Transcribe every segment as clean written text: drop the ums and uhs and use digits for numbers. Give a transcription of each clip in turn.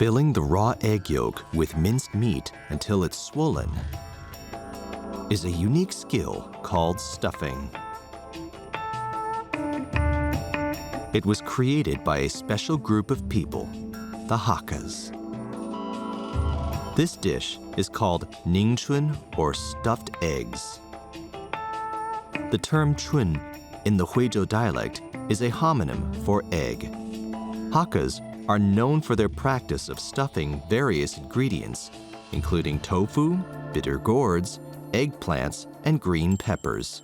Filling the raw egg yolk with minced meat until it's swollen is a unique skill called stuffing. It was created by a special group of people, the Hakkas. This dish is called ningchun or stuffed eggs. The term chun in the Huizhou dialect is a homonym for egg. Hakkas are known for their practice of stuffing various ingredients, including tofu, bitter gourds, eggplants, and green peppers.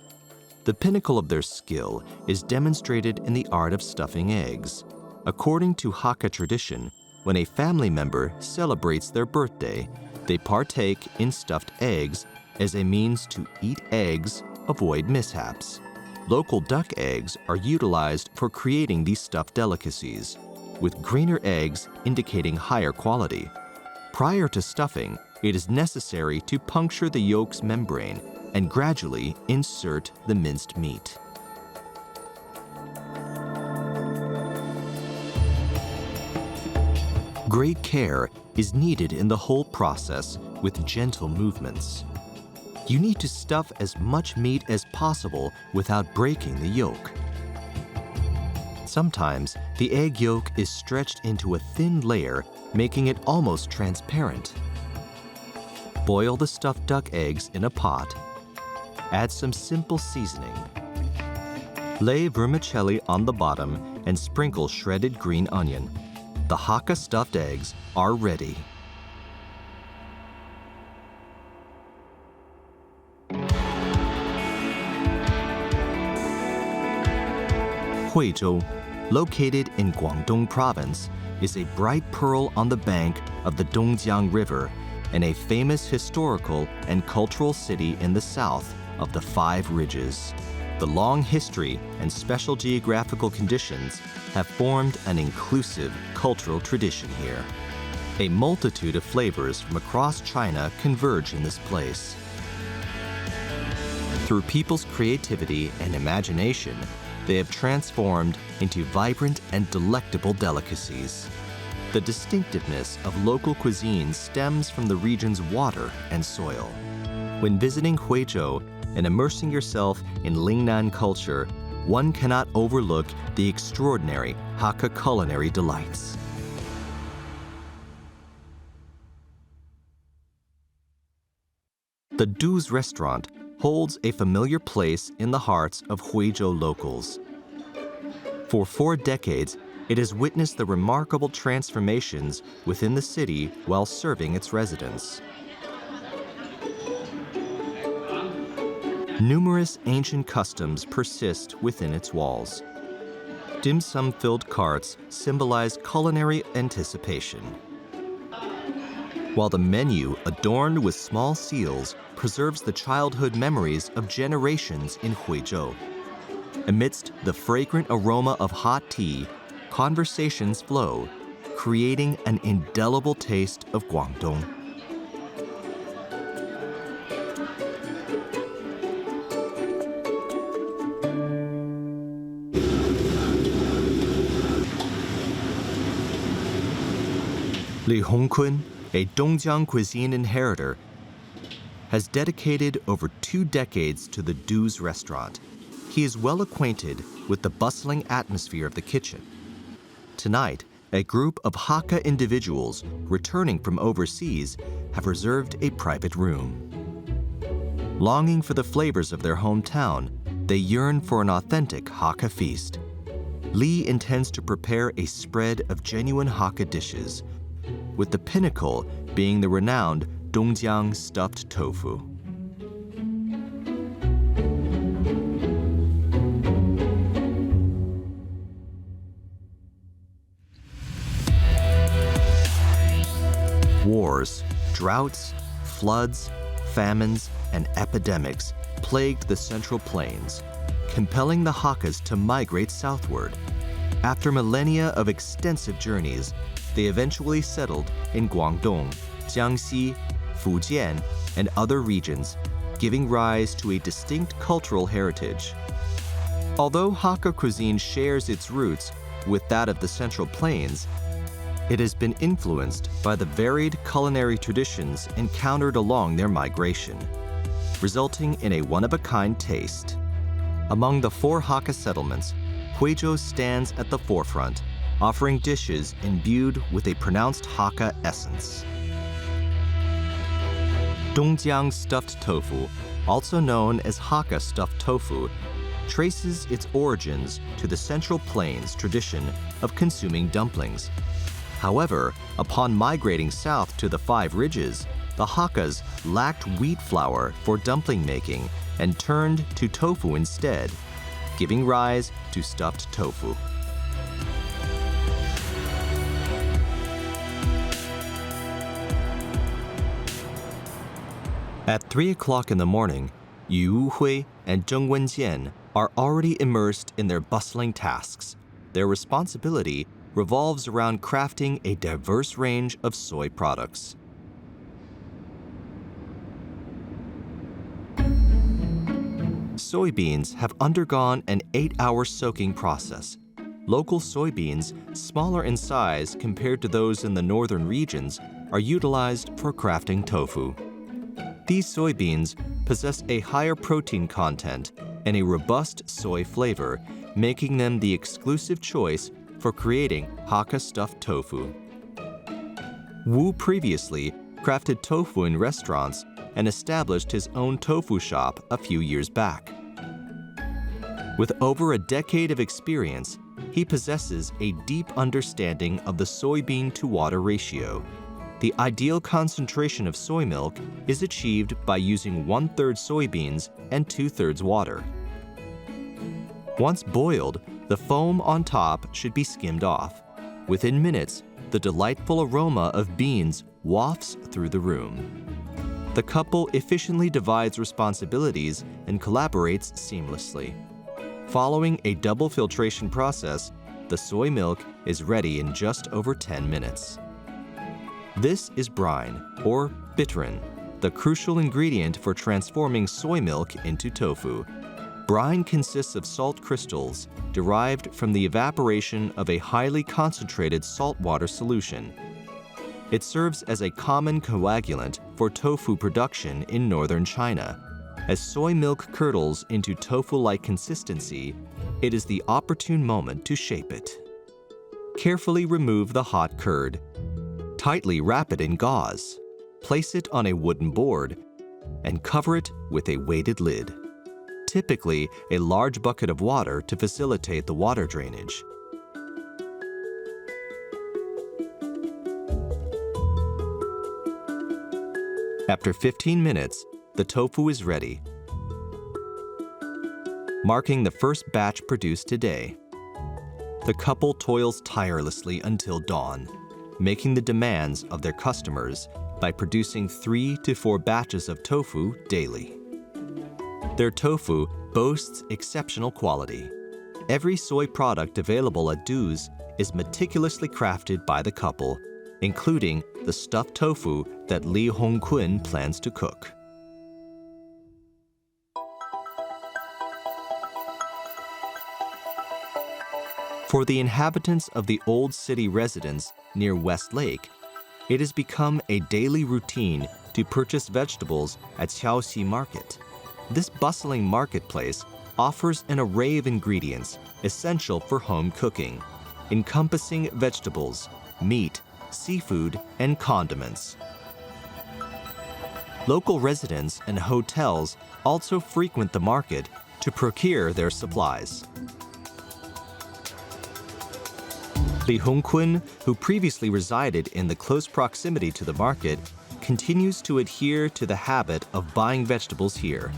The pinnacle of their skill is demonstrated in the art of stuffing eggs. According to Hakka tradition, when a family member celebrates their birthday, they partake in stuffed eggs as a means to eat eggs, avoid mishaps. Local duck eggs are utilized for creating these stuffed delicacies, with greener eggs indicating higher quality. Prior to stuffing, it is necessary to puncture the yolk's membrane and gradually insert the minced meat. Great care is needed in the whole process with gentle movements. You need to stuff as much meat as possible without breaking the yolk. Sometimes, the egg yolk is stretched into a thin layer, making it almost transparent. Boil the stuffed duck eggs in a pot. Add some simple seasoning. Lay vermicelli on the bottom and sprinkle shredded green onion. The Hakka stuffed eggs are ready. Huizhou, located in Guangdong Province, is a bright pearl on the bank of the Dongjiang River and a famous historical and cultural city in the south of the Five Ridges. The long history and special geographical conditions have formed an inclusive cultural tradition here. A multitude of flavors from across China converge in this place. Through people's creativity and imagination, they have transformed into vibrant and delectable delicacies. The distinctiveness of local cuisine stems from the region's water and soil. When visiting Huizhou and immersing yourself in Lingnan culture, one cannot overlook the extraordinary Hakka culinary delights. The Du's restaurant holds a familiar place in the hearts of Huizhou locals. For 4 decades, it has witnessed the remarkable transformations within the city while serving its residents. Numerous ancient customs persist within its walls. Dim sum-filled carts symbolize culinary anticipation, while the menu, adorned with small seals, preserves the childhood memories of generations in Huizhou. Amidst the fragrant aroma of hot tea, conversations flow, creating an indelible taste of Guangdong. Li Hongkun, a Dongjiang cuisine inheritor, has dedicated over 2 decades to the Du's restaurant. He is well acquainted with the bustling atmosphere of the kitchen. Tonight, a group of Hakka individuals returning from overseas have reserved a private room. Longing for the flavors of their hometown, they yearn for an authentic Hakka feast. Li intends to prepare a spread of genuine Hakka dishes, with the pinnacle being the renowned Dongjiang stuffed tofu. Wars, droughts, floods, famines, and epidemics plagued the Central Plains, compelling the Hakkas to migrate southward. After millennia of extensive journeys, they eventually settled in Guangdong, Jiangxi, Fujian, and other regions, giving rise to a distinct cultural heritage. Although Hakka cuisine shares its roots with that of the Central Plains, It has been influenced by the varied culinary traditions encountered along their migration, resulting in a one-of-a-kind taste. Among the 4 Hakka settlements, Huizhou stands at the forefront, offering dishes imbued with a pronounced Hakka essence. Dongjiang stuffed tofu, also known as Hakka stuffed tofu, traces its origins to the Central Plains tradition of consuming dumplings. However, upon migrating south to the 5 ridges, the Hakkas lacked wheat flour for dumpling making and turned to tofu instead, giving rise to stuffed tofu. At 3 o'clock in the morning, Yu Hui and Zheng Wenjian are already immersed in their bustling tasks. Their responsibility revolves around crafting a diverse range of soy products. Soybeans have undergone an 8-hour soaking process. Local soybeans, smaller in size compared to those in the northern regions, are utilized for crafting tofu. These soybeans possess a higher protein content and a robust soy flavor, making them the exclusive choice for creating Hakka stuffed tofu. Wu previously crafted tofu in restaurants and established his own tofu shop a few years back. With over a decade of experience, he possesses a deep understanding of the soybean-to-water ratio. The ideal concentration of soy milk is achieved by using 1/3 soybeans and 2/3 water. Once boiled, the foam on top should be skimmed off. Within minutes, the delightful aroma of beans wafts through the room. The couple efficiently divides responsibilities and collaborates seamlessly. Following a double filtration process, the soy milk is ready in just over 10 minutes. This is brine, or bitterin, the crucial ingredient for transforming soy milk into tofu. Brine consists of salt crystals derived from the evaporation of a highly concentrated saltwater solution. It serves as a common coagulant for tofu production in northern China. As soy milk curdles into tofu-like consistency, it is the opportune moment to shape it. Carefully remove the hot curd. Tightly wrap it in gauze. Place it on a wooden board and cover it with a weighted lid. Typically, a large bucket of water to facilitate the water drainage. After 15 minutes, the tofu is ready, marking the first batch produced today. The couple toils tirelessly until dawn, making the demands of their customers by producing 3 to 4 batches of tofu daily. Their tofu boasts exceptional quality. Every soy product available at Du's is meticulously crafted by the couple, including the stuffed tofu that Li Hongkun plans to cook. For the inhabitants of the old city residence near West Lake, it has become a daily routine to purchase vegetables at Xiaoxi Market. This bustling marketplace offers an array of ingredients essential for home cooking, encompassing vegetables, meat, seafood, and condiments. Local residents and hotels also frequent the market to procure their supplies. Li Hongkun, who previously resided in the close proximity to the market, continues to adhere to the habit of buying vegetables here.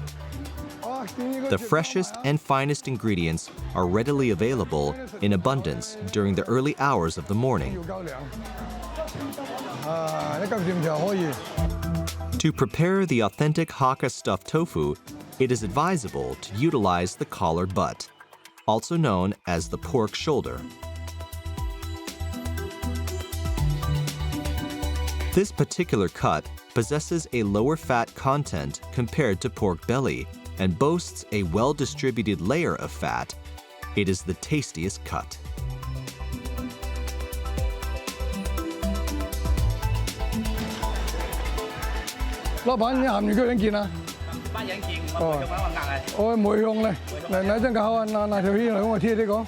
The freshest and finest ingredients are readily available in abundance during the early hours of the morning. To prepare the authentic Hakka stuffed tofu, it is advisable to utilize the collar butt, also known as the pork shoulder. This particular cut possesses a lower fat content compared to pork belly and boasts a well-distributed layer of fat. It is the tastiest cut. 老闆，你鹹魚腳點見啊？班人見我做緊我隔係。我梅香咧，嗱真搞啊，嗱條魚嚟，我貼呢個。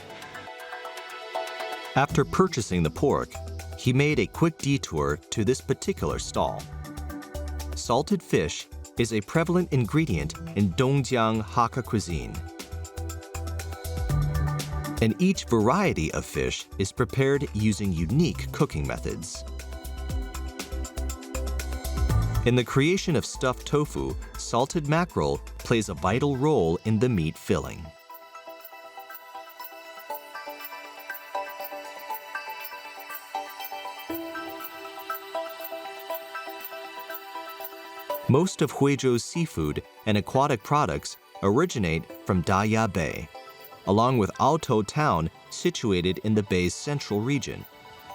After purchasing the pork, he made a quick detour to this particular stall. Salted fish is a prevalent ingredient in Dongjiang Hakka cuisine. And each variety of fish is prepared using unique cooking methods. In the creation of stuffed tofu, salted mackerel plays a vital role in the meat filling. Most of Huizhou's seafood and aquatic products originate from Daya Bay, along with Aotou town situated in the bay's central region.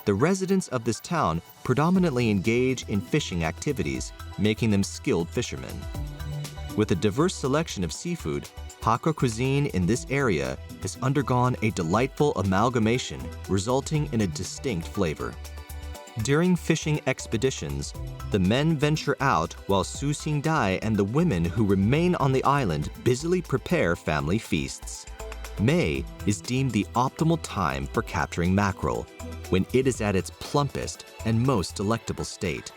The residents of this town predominantly engage in fishing activities, making them skilled fishermen. With a diverse selection of seafood, Hakka cuisine in this area has undergone a delightful amalgamation, resulting in a distinct flavor. During fishing expeditions, the men venture out while Su Xingdai and the women who remain on the island busily prepare family feasts. May is deemed the optimal time for capturing mackerel, when it is at its plumpest and most delectable state.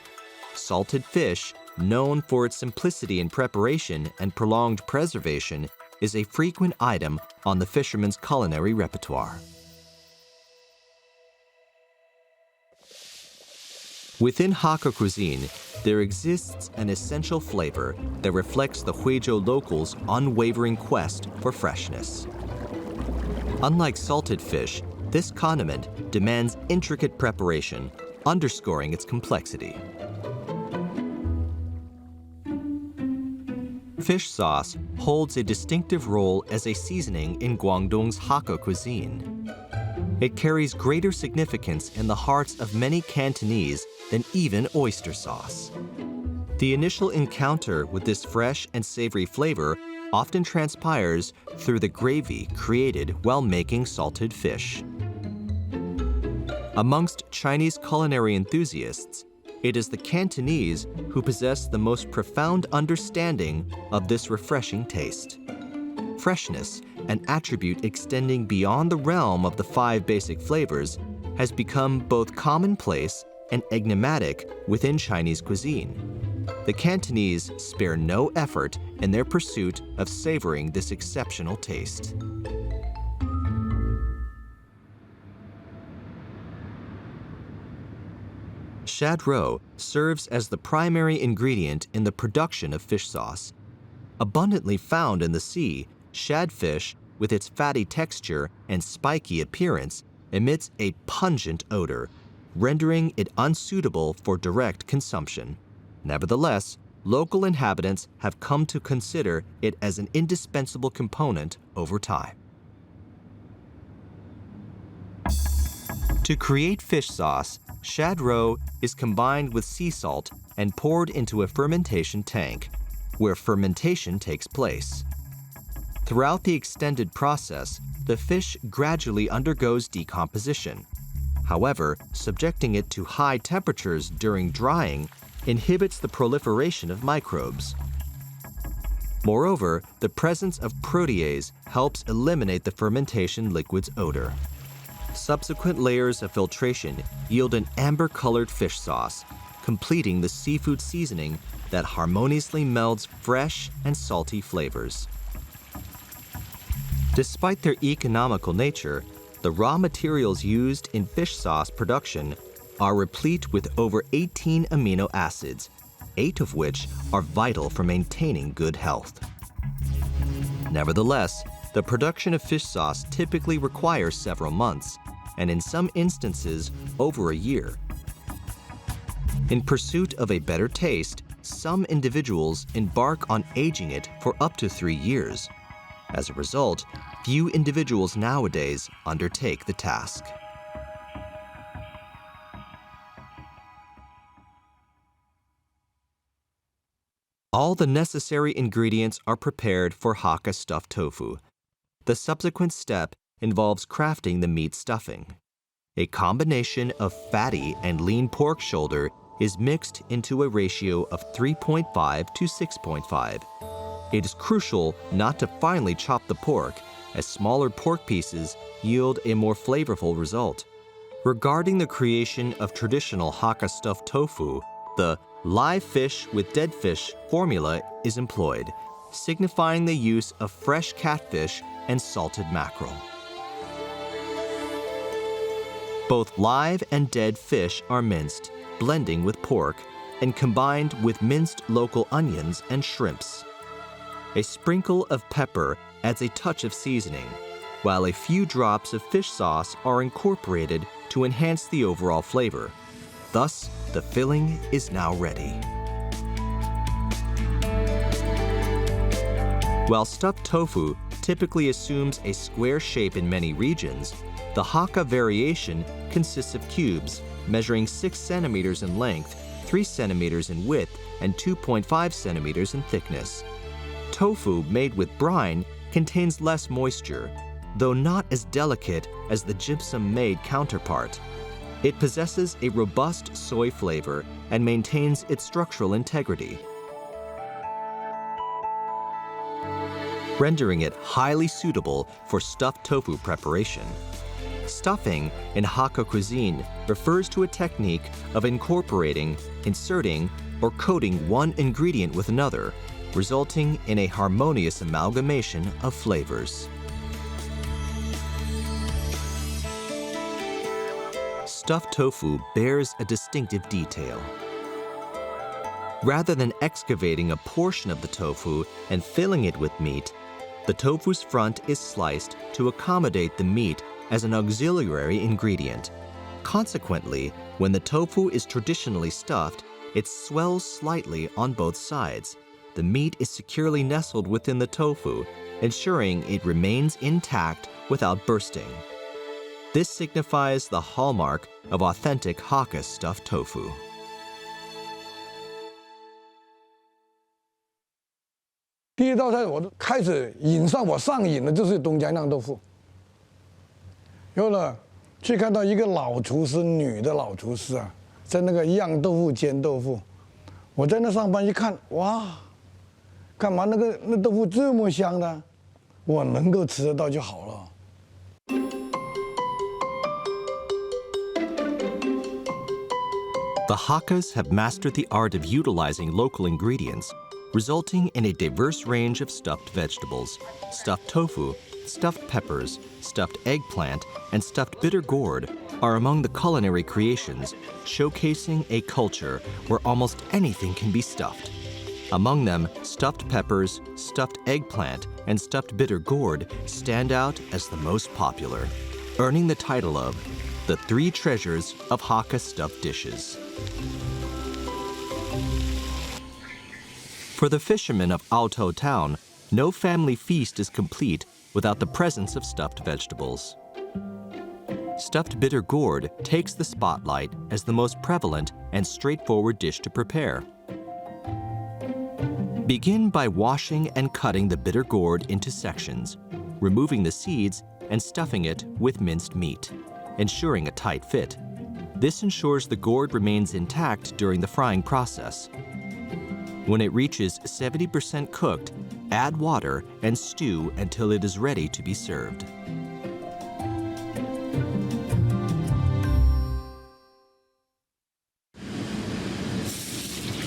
Salted fish, known for its simplicity in preparation and prolonged preservation, is a frequent item on the fisherman's culinary repertoire. Within Hakka cuisine, there exists an essential flavor that reflects the Huizhou locals' unwavering quest for freshness. Unlike salted fish, this condiment demands intricate preparation, underscoring its complexity. Fish sauce holds a distinctive role as a seasoning in Guangdong's Hakka cuisine. It carries greater significance in the hearts of many Cantonese than even oyster sauce. The initial encounter with this fresh and savory flavor often transpires through the gravy created while making salted fish. Amongst Chinese culinary enthusiasts, it is the Cantonese who possess the most profound understanding of this refreshing taste. Freshness, an attribute extending beyond the realm of the 5 basic flavors, has become both commonplace and enigmatic within Chinese cuisine. The Cantonese spare no effort in their pursuit of savoring this exceptional taste. Shad roe serves as the primary ingredient in the production of fish sauce. Abundantly found in the sea, shadfish, with its fatty texture and spiky appearance, emits a pungent odor, rendering it unsuitable for direct consumption. Nevertheless, local inhabitants have come to consider it as an indispensable component over time. To create fish sauce, shad roe is combined with sea salt and poured into a fermentation tank, where fermentation takes place. Throughout the extended process, the fish gradually undergoes decomposition. However, subjecting it to high temperatures during drying inhibits the proliferation of microbes. Moreover, the presence of protease helps eliminate the fermentation liquid's odor. Subsequent layers of filtration yield an amber-colored fish sauce, completing the seafood seasoning that harmoniously melds fresh and salty flavors. Despite their economical nature, the raw materials used in fish sauce production are replete with over 18 amino acids, 8 of which are vital for maintaining good health. Nevertheless, the production of fish sauce typically requires several months, and in some instances, over a year. In pursuit of a better taste, some individuals embark on aging it for up to 3 years. As a result, few individuals nowadays undertake the task. All the necessary ingredients are prepared for Hakka stuffed tofu. The subsequent step involves crafting the meat stuffing. A combination of fatty and lean pork shoulder is mixed into a ratio of 3.5 to 6.5. It is crucial not to finely chop the pork, as smaller pork pieces yield a more flavorful result. Regarding the creation of traditional Hakka stuffed tofu, the live fish with dead fish formula is employed, signifying the use of fresh catfish and salted mackerel. Both live and dead fish are minced, blending with pork, and combined with minced local onions and shrimps. A sprinkle of pepper adds a touch of seasoning, while a few drops of fish sauce are incorporated to enhance the overall flavor. Thus, the filling is now ready. While stuffed tofu typically assumes a square shape in many regions, the Hakka variation consists of cubes measuring 6 centimeters in length, 3 centimeters in width, and 2.5 centimeters in thickness. Tofu made with brine contains less moisture, though not as delicate as the gypsum-made counterpart. It possesses a robust soy flavor and maintains its structural integrity, rendering it highly suitable for stuffed tofu preparation. Stuffing in Hakka cuisine refers to a technique of incorporating, inserting, or coating one ingredient with another, resulting in a harmonious amalgamation of flavors. Stuffed tofu bears a distinctive detail. Rather than excavating a portion of the tofu and filling it with meat, the tofu's front is sliced to accommodate the meat as an auxiliary ingredient. Consequently, when the tofu is traditionally stuffed, it swells slightly on both sides. The meat is securely nestled within the tofu, ensuring it remains intact without bursting. This signifies the hallmark of authentic Hakka stuffed tofu. 第一道菜我开始让我上瘾的就是东江酿豆腐。然后呢，去看到一个老厨师，女的老厨师啊，在那个酿豆腐煎豆腐。我在那上班一看，哇，干嘛那豆腐这么香呢？我能够吃得到就好了。 The Hakkas have mastered the art of utilizing local ingredients, resulting in a diverse range of stuffed vegetables. Stuffed tofu, stuffed peppers, stuffed eggplant, and stuffed bitter gourd are among the culinary creations, showcasing a culture where almost anything can be stuffed. Among them, stuffed peppers, stuffed eggplant, and stuffed bitter gourd stand out as the most popular, earning the title of the 3 treasures of Hakka stuffed dishes. For the fishermen of Huizhou town, no family feast is complete without the presence of stuffed vegetables. Stuffed bitter gourd takes the spotlight as the most prevalent and straightforward dish to prepare. Begin by washing and cutting the bitter gourd into sections, removing the seeds and stuffing it with minced meat, ensuring a tight fit. This ensures the gourd remains intact during the frying process. When it reaches 70% cooked, add water and stew until it is ready to be served.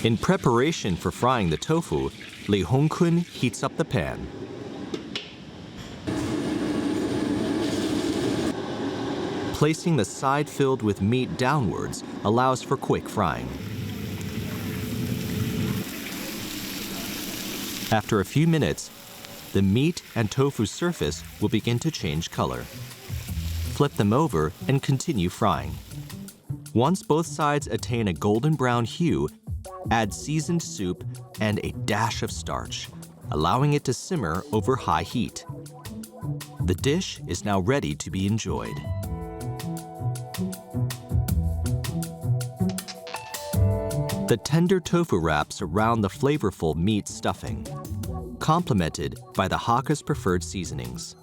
In preparation for frying the tofu, Li Hongkun heats up the pan. Placing the side filled with meat downwards allows for quick frying. After a few minutes, the meat and tofu surface will begin to change color. Flip them over and continue frying. Once both sides attain a golden brown hue, add seasoned soup and a dash of starch, allowing it to simmer over high heat. The dish is now ready to be enjoyed. The tender tofu wraps around the flavorful meat stuffing, complemented by the Hakka's preferred seasonings.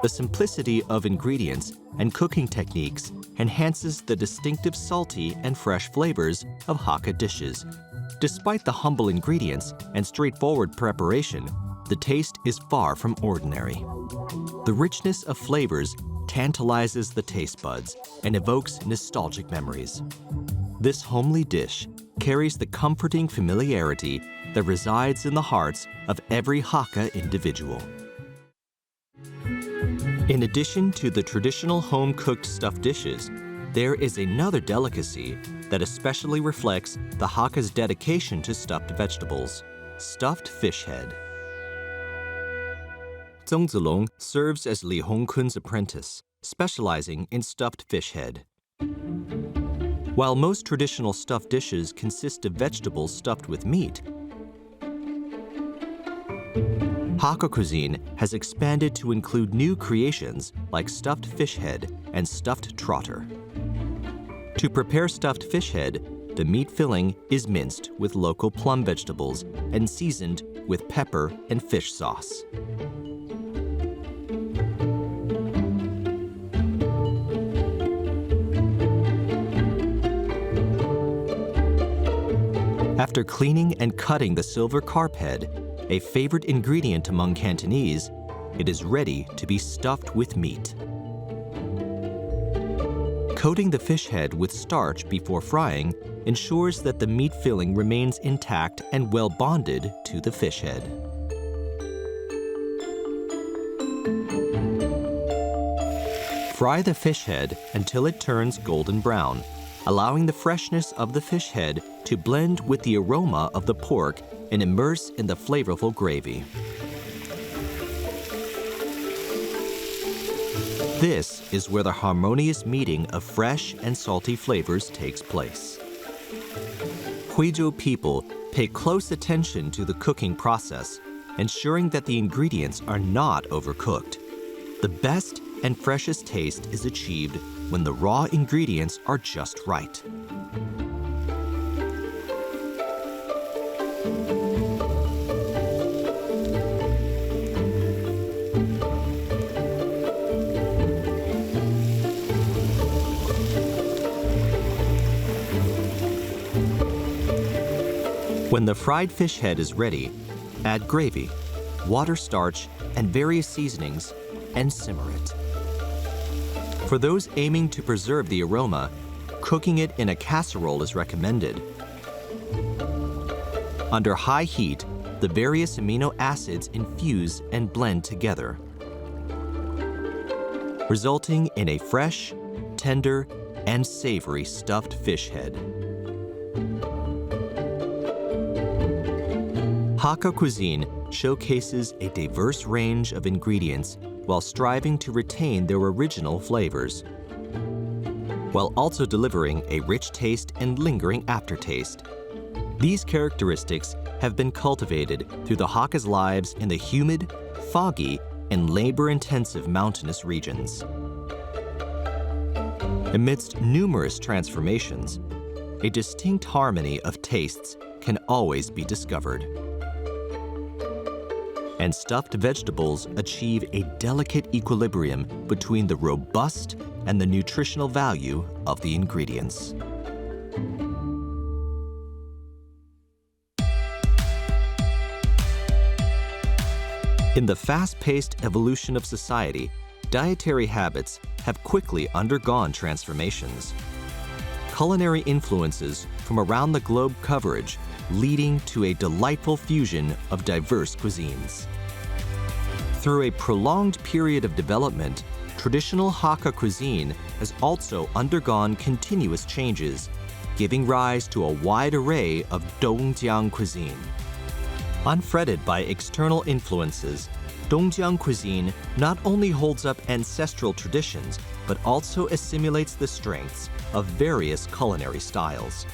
The simplicity of ingredients and cooking techniques enhances the distinctive salty and fresh flavors of Hakka dishes. Despite the humble ingredients and straightforward preparation, the taste is far from ordinary. The richness of flavors tantalizes the taste buds and evokes nostalgic memories. This homely dish carries the comforting familiarity that resides in the hearts of every Hakka individual. In addition to the traditional home-cooked stuffed dishes, there is another delicacy that especially reflects the Hakka's dedication to stuffed vegetables: stuffed fish head. Zong Zilong serves as Li Hongkun's apprentice, specializing in stuffed fish head. While most traditional stuffed dishes consist of vegetables stuffed with meat, Hakka cuisine has expanded to include new creations like stuffed fish head and stuffed trotter. To prepare stuffed fish head, the meat filling is minced with local plum vegetables and seasoned with pepper and fish sauce. After cleaning and cutting the silver carp head, a favorite ingredient among Cantonese, it is ready to be stuffed with meat. Coating the fish head with starch before frying ensures that the meat filling remains intact and well bonded to the fish head. Fry the fish head until it turns golden brown, allowing the freshness of the fish head to blend with the aroma of the pork and immerse in the flavorful gravy. This is where the harmonious meeting of fresh and salty flavors takes place. Huizhou people pay close attention to the cooking process, ensuring that the ingredients are not overcooked. The best and freshest taste is achieved when the raw ingredients are just right. When the fried fish head is ready, add gravy, water starch, and various seasonings, and simmer it. For those aiming to preserve the aroma, cooking it in a casserole is recommended. Under high heat, the various amino acids infuse and blend together, resulting in a fresh, tender, and savory stuffed fish head. Hakka cuisine showcases a diverse range of ingredients while striving to retain their original flavors, while also delivering a rich taste and lingering aftertaste. These characteristics have been cultivated through the Hakka's lives in the humid, foggy, and labor-intensive mountainous regions. Amidst numerous transformations, a distinct harmony of tastes can always be discovered. And stuffed vegetables achieve a delicate equilibrium between the robust and the nutritional value of the ingredients. In the fast-paced evolution of society, dietary habits have quickly undergone transformations. Culinary influences from around the globe coverage, leading to a delightful fusion of diverse cuisines. Through a prolonged period of development, traditional Hakka cuisine has also undergone continuous changes, giving rise to a wide array of Dongjiang cuisine. Unfretted by external influences, Dongjiang cuisine not only holds up ancestral traditions, but also assimilates the strengths of various culinary styles,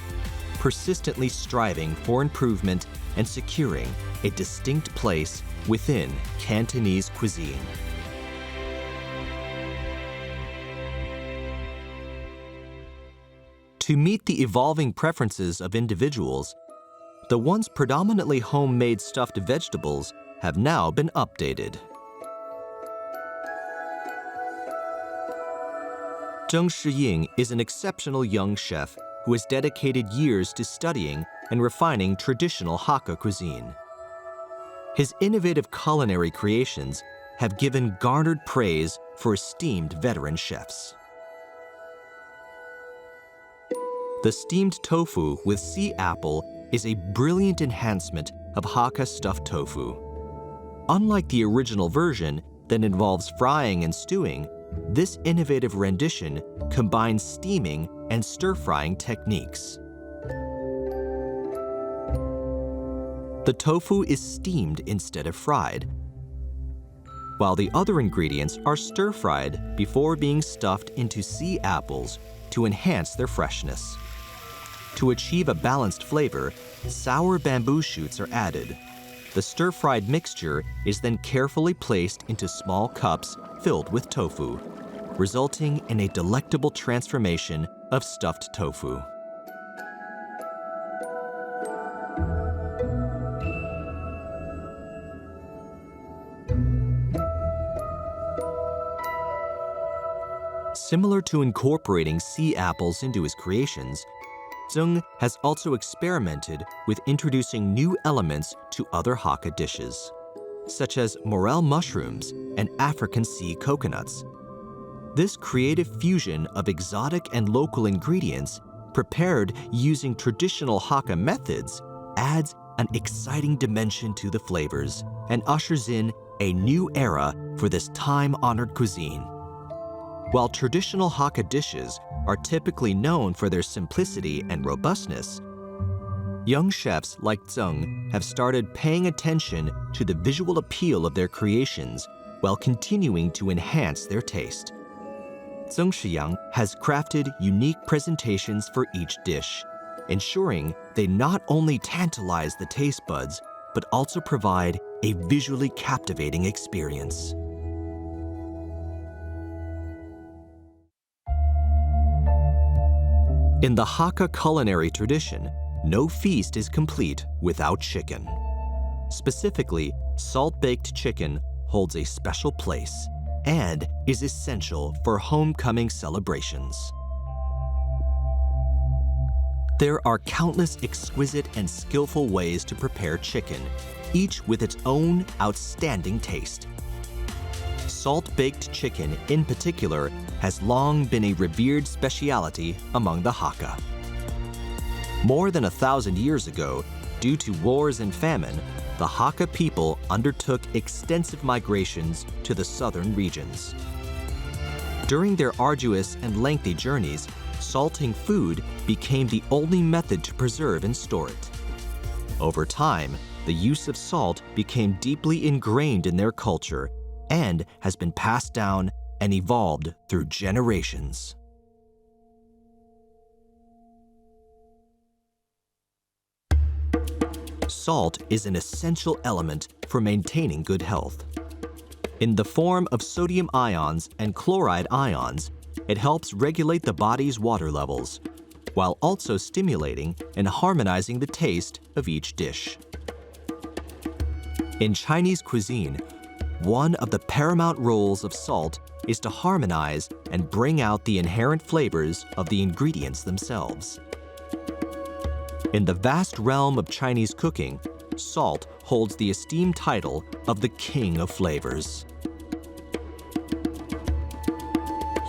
persistently striving for improvement and securing a distinct place within Cantonese cuisine. To meet the evolving preferences of individuals, the once predominantly homemade stuffed vegetables have now been updated. Zheng Shiying is an exceptional young chef who has dedicated years to studying and refining traditional Hakka cuisine. His innovative culinary creations have given garnered praise for esteemed veteran chefs. The steamed tofu with sea apple is a brilliant enhancement of Hakka stuffed tofu. Unlike the original version that involves frying and stewing, this innovative rendition combines steaming and stir-frying techniques. The tofu is steamed instead of fried, while the other ingredients are stir-fried before being stuffed into sea apples to enhance their freshness. To achieve a balanced flavor, sour bamboo shoots are added. The stir-fried mixture is then carefully placed into small cups filled with tofu, resulting in a delectable transformation of stuffed tofu. Similar to incorporating sea apples into his creations, Zheng has also experimented with introducing new elements to other Hakka dishes, such as morel mushrooms and African sea coconuts. This creative fusion of exotic and local ingredients prepared using traditional Hakka methods adds an exciting dimension to the flavors and ushers in a new era for this time-honored cuisine. While traditional Hakka dishes are typically known for their simplicity and robustness, young chefs like Zheng have started paying attention to the visual appeal of their creations while continuing to enhance their taste. Zheng Shiyang has crafted unique presentations for each dish, ensuring they not only tantalize the taste buds, but also provide a visually captivating experience. In the Hakka culinary tradition, no feast is complete without chicken. Specifically, salt-baked chicken holds a special place and is essential for homecoming celebrations. There are countless exquisite and skillful ways to prepare chicken, each with its own outstanding taste. Salt-baked chicken, in particular, has long been a revered specialty among the Hakka. More than 1,000 years ago, due to wars and famine, the Hakka people undertook extensive migrations to the southern regions. During their arduous and lengthy journeys, salting food became the only method to preserve and store it. Over time, the use of salt became deeply ingrained in their culture and has been passed down and evolved through generations. Salt is an essential element for maintaining good health. In the form of sodium ions and chloride ions, it helps regulate the body's water levels, while also stimulating and harmonizing the taste of each dish. In Chinese cuisine, one of the paramount roles of salt is to harmonize and bring out the inherent flavors of the ingredients themselves. In the vast realm of Chinese cooking, salt holds the esteemed title of the king of flavors.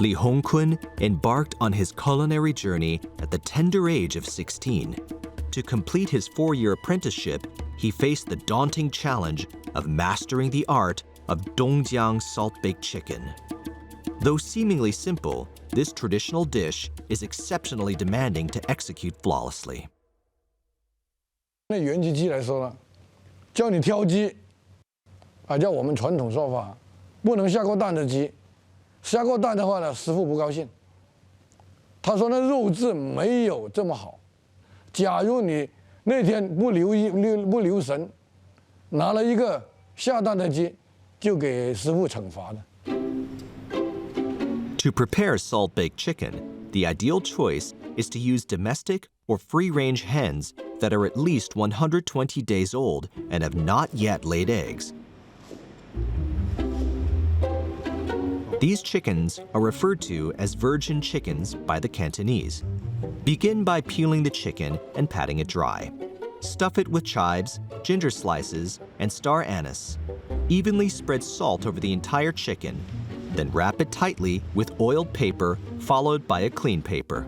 Li Hongkun embarked on his culinary journey at the tender age of 16. To complete his 4-year apprenticeship, he faced the daunting challenge of mastering the art of Dongjiang salt-baked chicken. Though seemingly simple, this traditional dish is exceptionally demanding to execute flawlessly. 那原鸡鸡来说呢，教你挑鸡，叫我们传统说法，不能下过蛋的鸡，下过蛋的话呢，师傅不高兴。他说那肉质没有这么好，假如你那天不留神，拿了一个下蛋的鸡，就给师傅惩罚的。To prepare salt-baked chicken, the ideal choice is to use domestic or free-range hens that are at least 120 days old and have not yet laid eggs. These chickens are referred to as virgin chickens by the Cantonese. Begin by peeling the chicken and patting it dry. Stuff it with chives, ginger slices, and star anise. Evenly spread salt over the entire chicken, then wrap it tightly with oiled paper followed by a clean paper.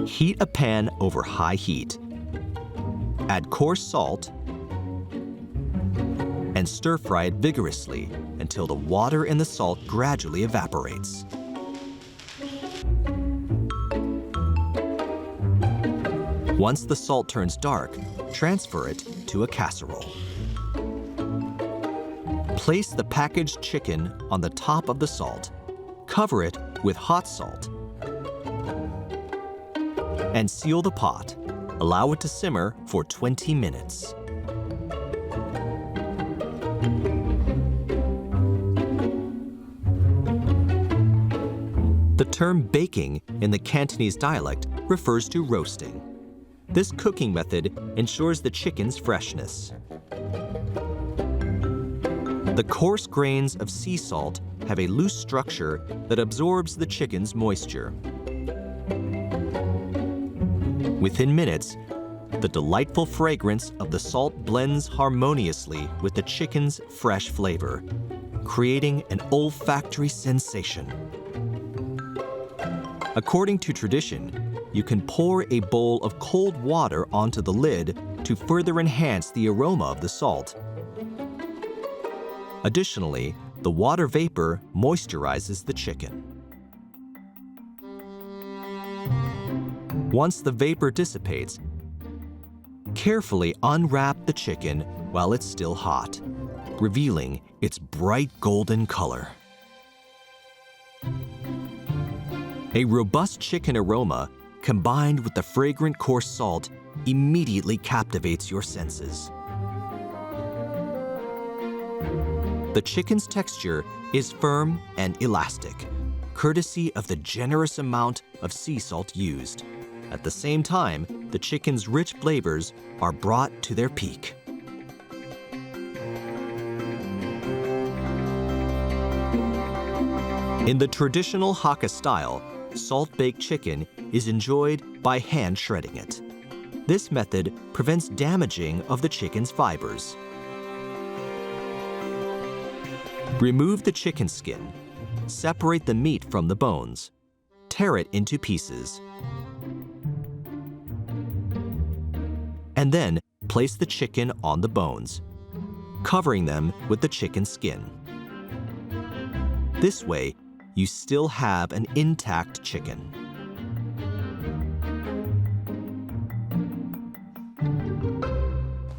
Heat a pan over high heat. Add coarse salt and stir-fry it vigorously until the water in the salt gradually evaporates. Once the salt turns dark, transfer it to a casserole. Place the packaged chicken on the top of the salt. Cover it with hot salt and seal the pot. Allow it to simmer for 20 minutes. The term baking in the Cantonese dialect refers to roasting. This cooking method ensures the chicken's freshness. The coarse grains of sea salt have a loose structure that absorbs the chicken's moisture. Within minutes, the delightful fragrance of the salt blends harmoniously with the chicken's fresh flavor, creating an olfactory sensation. According to tradition, you can pour a bowl of cold water onto the lid to further enhance the aroma of the salt. Additionally, the water vapor moisturizes the chicken. Once the vapor dissipates, carefully unwrap the chicken while it's still hot, revealing its bright golden color. A robust chicken aroma combined with the fragrant coarse salt immediately captivates your senses. The chicken's texture is firm and elastic, courtesy of the generous amount of sea salt used. At the same time, the chicken's rich flavors are brought to their peak. In the traditional Hakka style, salt-baked chicken is enjoyed by hand shredding it. This method prevents damaging of the chicken's fibers. Remove the chicken skin, separate the meat from the bones, tear it into pieces, and then place the chicken on the bones, covering them with the chicken skin. This way, you still have an intact chicken.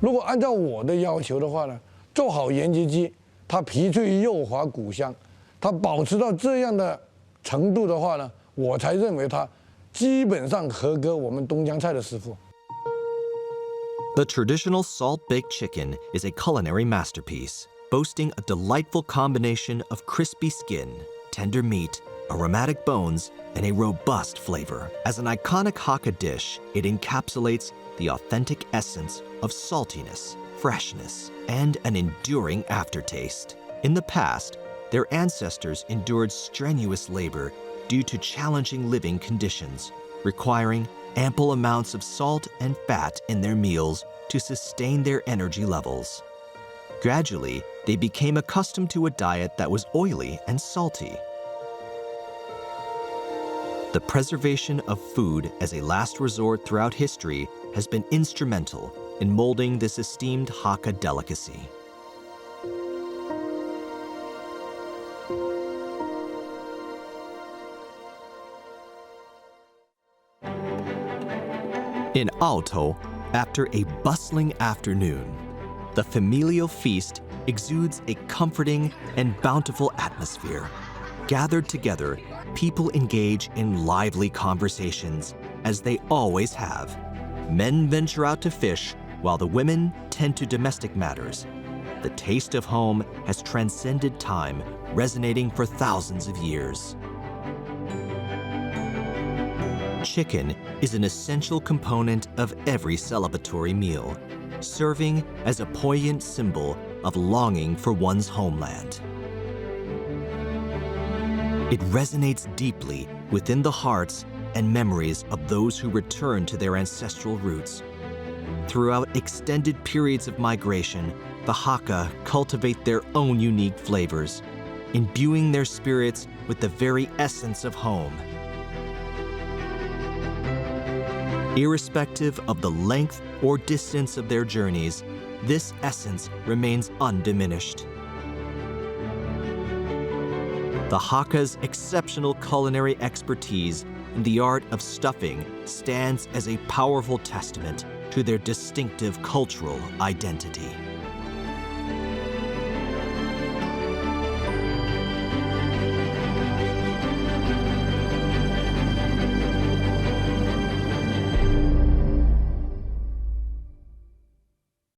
如果按照我的要求的话呢，做好盐焗鸡，它皮脆肉滑骨香，它保持到这样的程度的话呢，我才认为它基本上合格我们东江菜的师傅。 The traditional salt-baked chicken is a culinary masterpiece, boasting a delightful combination of crispy skin, tender meat, aromatic bones, and a robust flavor. As an iconic Hakka dish, it encapsulates the authentic essence of saltiness, freshness, and an enduring aftertaste. In the past, their ancestors endured strenuous labor due to challenging living conditions, requiring ample amounts of salt and fat in their meals to sustain their energy levels. Gradually, they became accustomed to a diet that was oily and salty. The preservation of food as a last resort throughout history has been instrumental in molding this esteemed Hakka delicacy. In Huizhou, after a bustling afternoon, the familial feast exudes a comforting and bountiful atmosphere. Gathered together, people engage in lively conversations, as they always have. Men venture out to fish, while the women tend to domestic matters. The taste of home has transcended time, resonating for thousands of years. Chicken is an essential component of every celebratory meal, serving as a poignant symbol of longing for one's homeland. It resonates deeply within the hearts and memories of those who return to their ancestral roots. Throughout extended periods of migration, the Hakka cultivate their own unique flavors, imbuing their spirits with the very essence of home. Irrespective of the length or distance of their journeys, this essence remains undiminished. The Hakka's exceptional culinary expertise in the art of stuffing stands as a powerful testament to their distinctive cultural identity.